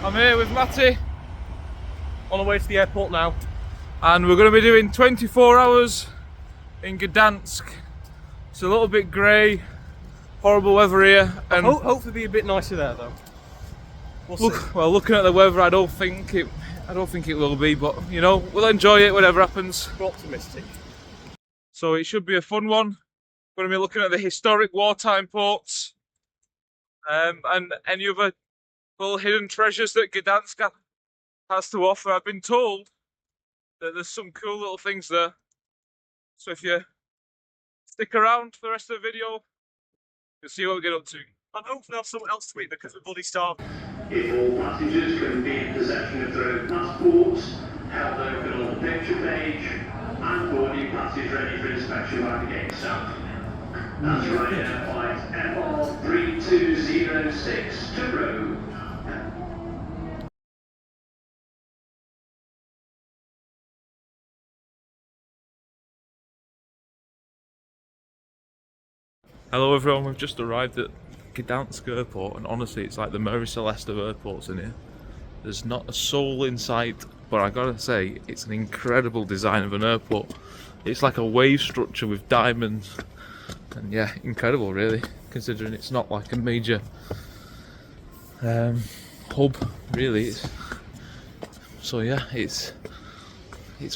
I'm here with Matty On the way to the airport now. and we're going to be doing 24 hours in Gdansk. It's a little bit grey, horrible weather here, and Hopefully be a bit nicer there though. We'll see. looking at the weather, I don't think it will be, but you know, we'll enjoy it whatever happens. We're optimistic. So it should be a fun one. We're going to be looking at the historic wartime ports, and any other little hidden treasures that Gdansk has to offer. I've been told that there's some cool little things there. So if you stick around for the rest of the video, you'll see what we get up to. And hopefully have something else to eat because we're bloody starved. If all passengers can be in possession of their own passports, held open on the picture page, and boarding passes ready for inspection by the gate staff. That's Ryanair flight FR3206 to Rome. Hello everyone, we've just arrived at Gdansk airport, and honestly it's like the Mary Celeste of airports in here. There's not a soul in sight, but I gotta say it's an incredible design of an airport. It's like a wave structure with diamonds, and yeah, incredible really, considering it's not like a major hub really. So yeah, it's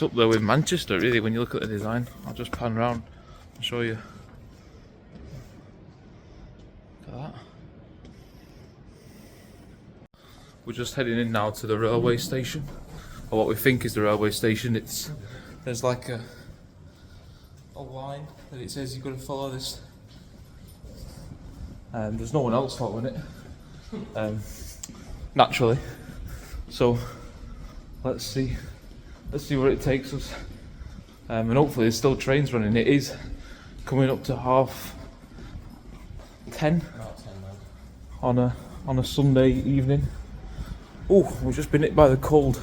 up there with Manchester really when you look at the design. I'll just pan around and show you. That. We're just heading in now to the railway station, or what we think is the railway station. There's like a line that it says you've got to follow this, and there's no one else following it, naturally. So let's see where it takes us, and hopefully there's still trains running. It is coming up to 10:30 on a Sunday evening. Oh, we've just been hit by the cold.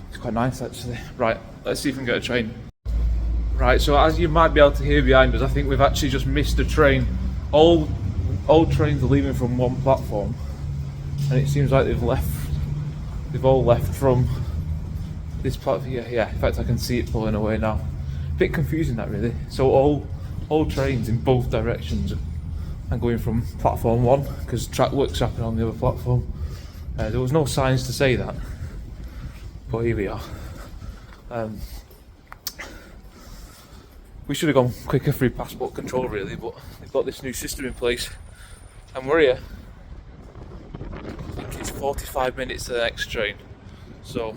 It's quite nice actually. Right, let's see if we can get a train. Right, so as you might be able to hear behind us, I think we've actually just missed a train. All trains are leaving from one platform, and it seems like they've all left from this platform. Yeah, in fact I can see it pulling away now. A bit confusing that really. So all trains in both directions and going from platform 1 because track work's happening on the other platform. There was no signs to say that, but here we are. We should have gone quicker through passport control really, but they've got this new system in place and we're here. I think it's 45 minutes to the next train. So,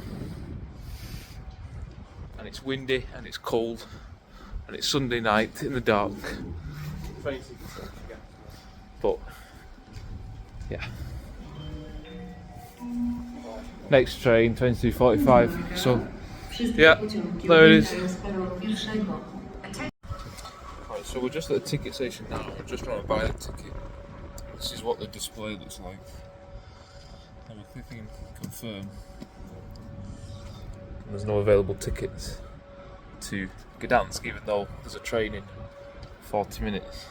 and it's windy and it's cold and it's Sunday night in the dark. But yeah, next train 22:45. So yeah, there it is. Right, so we're just at the ticket station now. We're just trying to buy the ticket. This is what the display looks like. And we're clicking confirm. And there's no available tickets to Gdansk, even though there's a train in 40 minutes.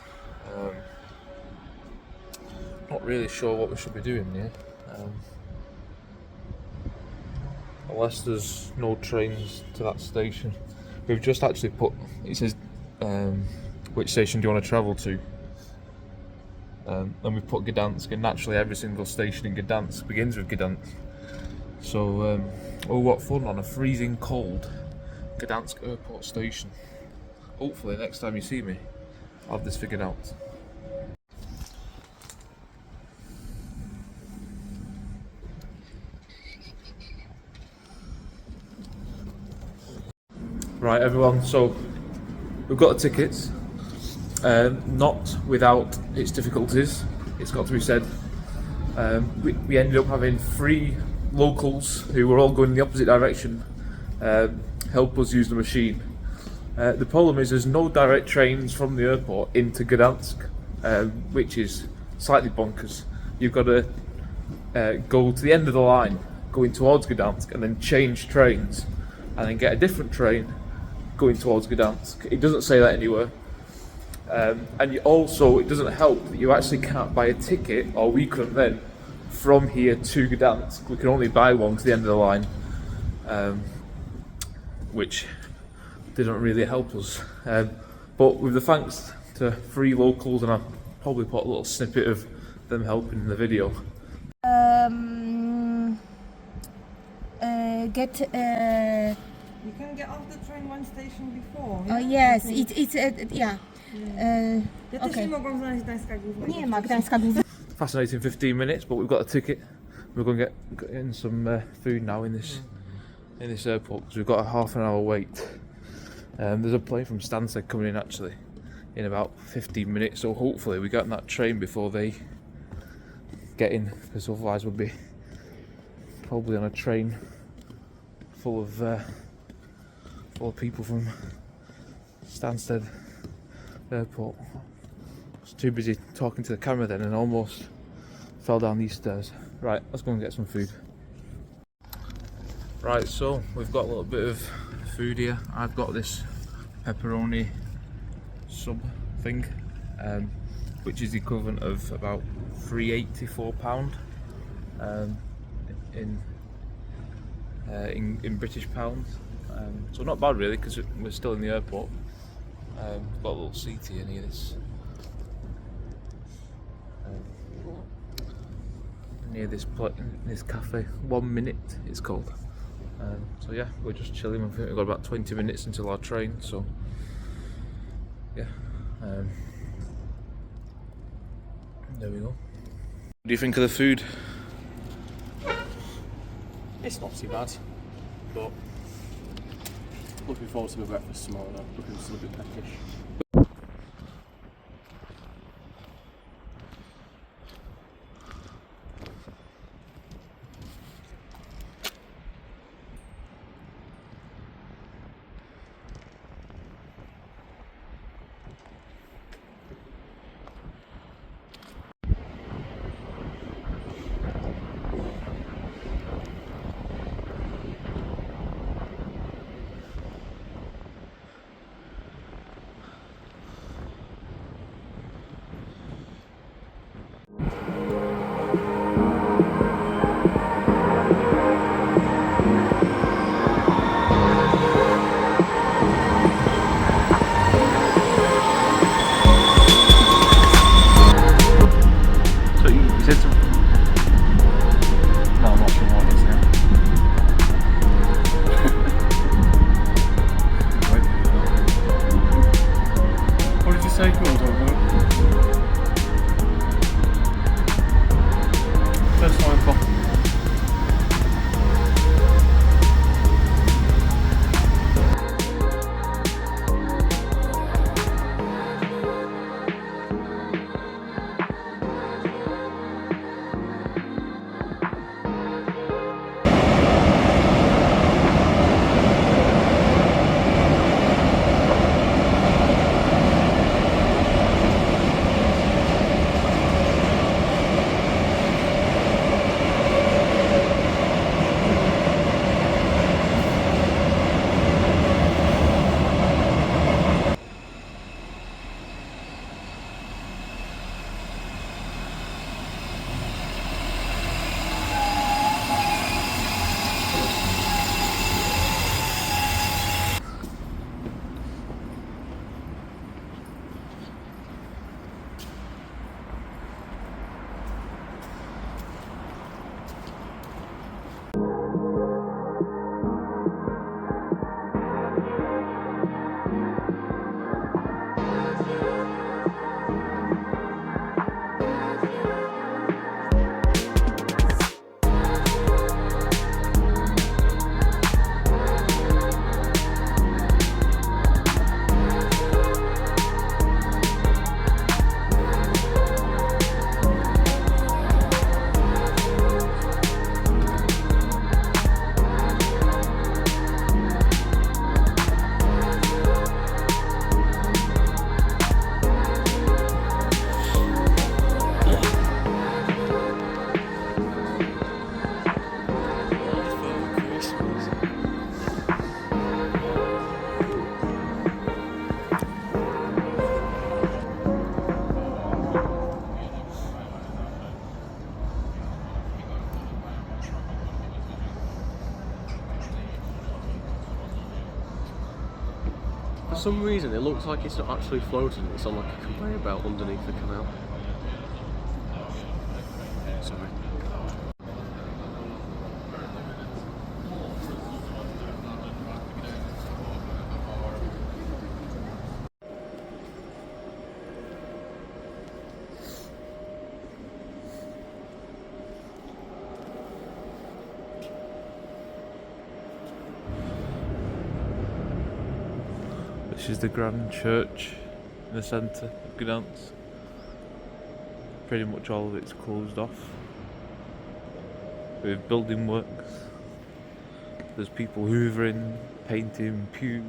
Not really sure what we should be doing here, unless there's no trains to that station. We've just actually put, it says which station do you want to travel to, and we've put Gdansk, and naturally every single station in Gdansk begins with Gdansk. So oh, what fun on a freezing cold Gdansk airport station. Hopefully next time you see me I'll have this figured out. Right everyone, so we've got the tickets, not without its difficulties, it's got to be said. We ended up having 3 locals who were all going in the opposite direction help us use the machine. The problem is there's no direct trains from the airport into Gdansk, which is slightly bonkers. You've got to go to the end of the line going towards Gdansk and then change trains and then get a different train going towards Gdansk. It doesn't say that anywhere. And it doesn't help that you actually can't buy a ticket, or we couldn't then, from here to Gdansk. We can only buy one to the end of the line, which didn't really help us. But with the thanks to 3 locals, and I'll probably put a little snippet of them helping in the video. You can get off the train one station before. Oh yes, it's yeah. Ja też nie mogłam znaleźć Gdańska Głównego. Nie ma Gdańska Głównego. Fascinating 15 minutes, but we've got a ticket. We're going to get in some food now in this airport because we've got a half an hour wait. There's a plane from Gdansk coming in actually in about 15 minutes, so hopefully we get on that train before they get in, because otherwise we'll be probably on a train full of people from Stansted Airport. I was too busy talking to the camera then and almost fell down these stairs. Right, let's go and get some food. Right, so we've got a little bit of food here. I've got this pepperoni sub thing, which is the equivalent of about £3.84 in British pounds. So not bad really, because we're still in the airport. We've got a little seat here near this cafe. 1 minute it's called. So yeah, we're just chilling. I think we've got about 20 minutes until our train, so yeah. There we go. What do you think of the food? It's not too bad, but looking forward to my breakfast tomorrow now. Looking still a bit peckish. For some reason, it looks like it's not actually floating. It's on like a conveyor belt underneath the canal. Sorry. This is the Grand Church in the centre of Gdansk. Pretty much all of it's closed off with building works. There's people hoovering, painting pews,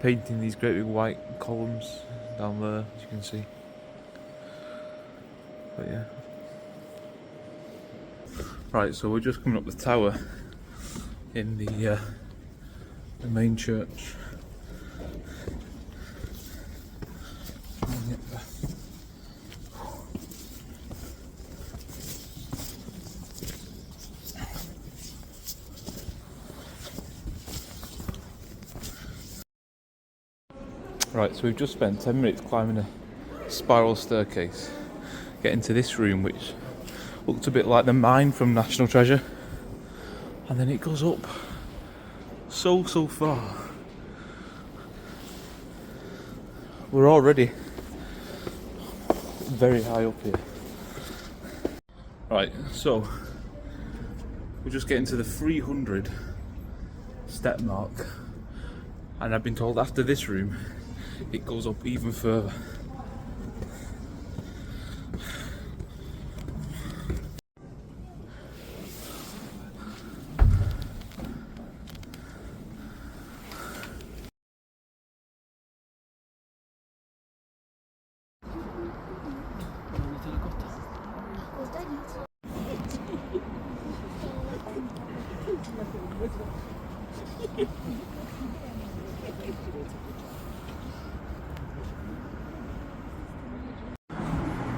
painting these great big white columns down there, as you can see. But yeah. Right, so we're just coming up the tower in the main church. Right, so we've just spent 10 minutes climbing a spiral staircase, getting to this room which looked a bit like the mine from National Treasure, and then it goes up so far. We're already very high up here. Right, so we're just getting to the 300 step mark, and I've been told after this room it goes up even further.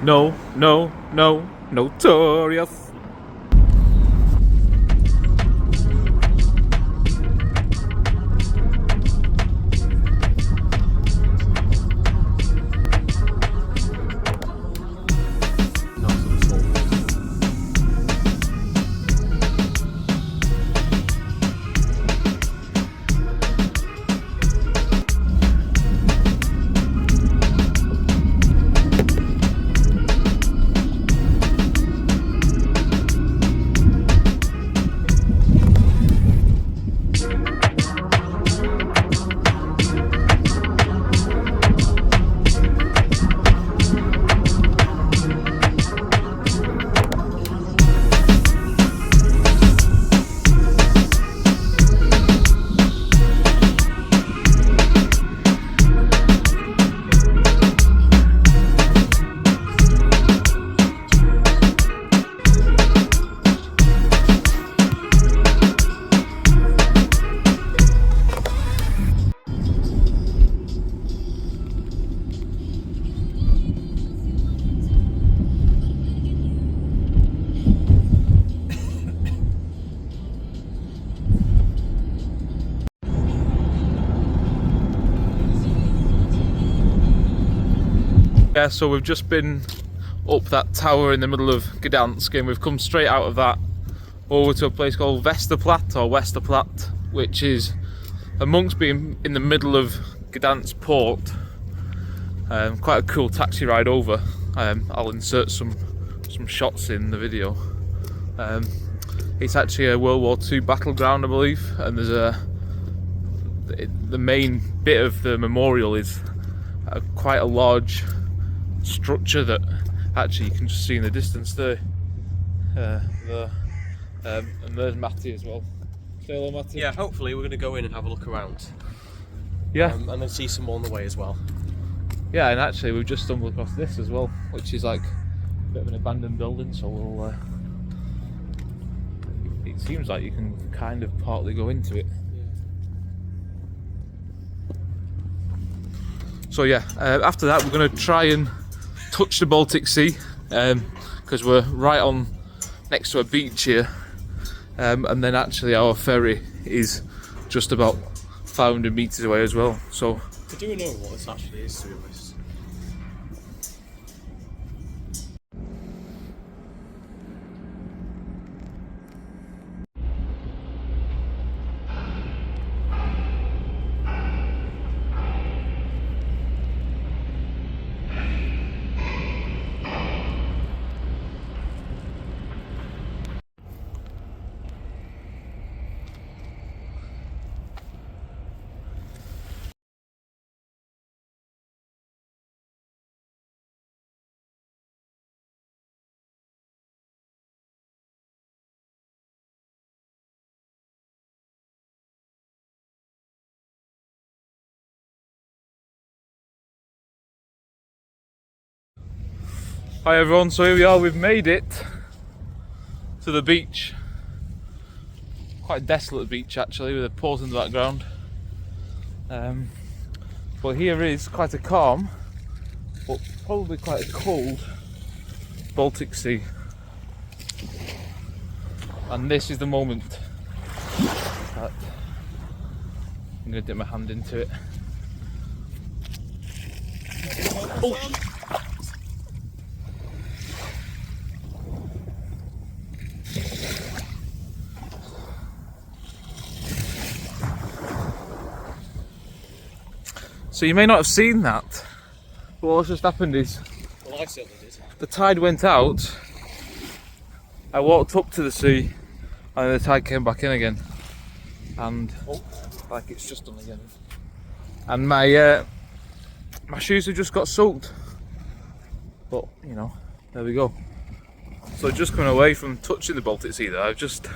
No, notorious. Yeah, so we've just been up that tower in the middle of Gdansk, and we've come straight out of that over to a place called Westerplatte, which is amongst being in the middle of Gdansk port. Quite a cool taxi ride over. I'll insert some shots in the video. It's actually a World War II battleground, I believe, and there's the main bit of the memorial is quite a large structure that actually you can just see in the distance there. And there's Matty as well. Say hello, Matty. Yeah, hopefully we're going to go in and have a look around. Yeah. And then see some more on the way as well. Yeah, and actually we've just stumbled across this as well, which is like a bit of an abandoned building, so we'll it seems like you can kind of partly go into it. So yeah, after that we're going to try and touch the Baltic Sea, because we're right on next to a beach here, and then actually our ferry is just about 500 meters away as well. So I do know what this actually is, to be honest. hi everyone, so here we are, we've made it to the beach. Quite a desolate beach actually, with a pause in the background. But here is quite a calm, but probably quite a cold Baltic Sea. And this is the moment that I'm going to dip my hand into it. Oh. So you may not have seen that, but what's just happened is, Well, I certainly did. the tide went out, I walked up to the sea, and the tide came back in again. And, like it's just done again. And my shoes have just got soaked. But, you know, there we go. So just coming away from touching the Baltic Sea there, I've just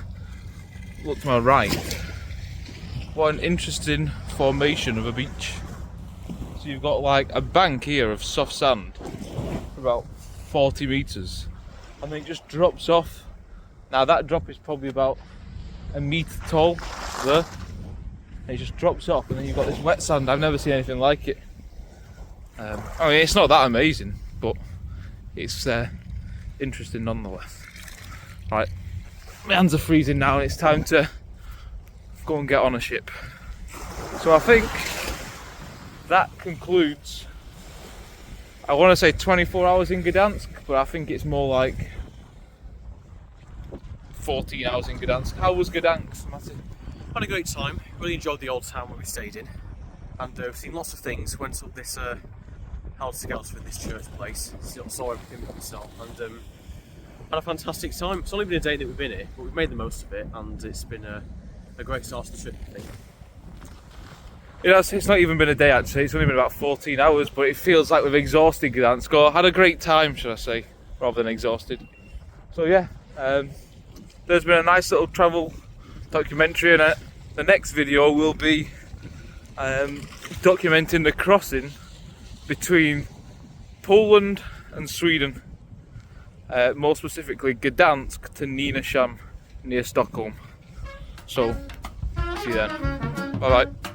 looked to my right. What an interesting formation of a beach. So you've got like a bank here of soft sand for about 40 meters, and then it just drops off. Now that drop is probably about a meter tall there, and it just drops off, and then you've got this wet sand. I've never seen anything like it. I mean, it's not that amazing, but it's interesting nonetheless. Right, my hands are freezing now, and it's time to go and get on a ship. So I think that concludes, I want to say 24 hours in Gdansk, but I think it's more like 14 hours in Gdansk. How was Gdansk, Matty? Had a great time. Really enjoyed the old town where we stayed in, and we've seen lots of things. Went up this house to get us in this church place. Saw everything for myself, and had a fantastic time. It's only been a day that we've been here, but we've made the most of it, and it's been a great start to the trip, I think. Yeah, it's not even been a day actually, it's only been about 14 hours, but it feels like we've exhausted Gdansk, or had a great time, should I say, rather than exhausted. So yeah, there's been a nice little travel documentary, and the next video will be documenting the crossing between Poland and Sweden, more specifically Gdansk to Nynäshamn near Stockholm. So, see you then. Bye bye.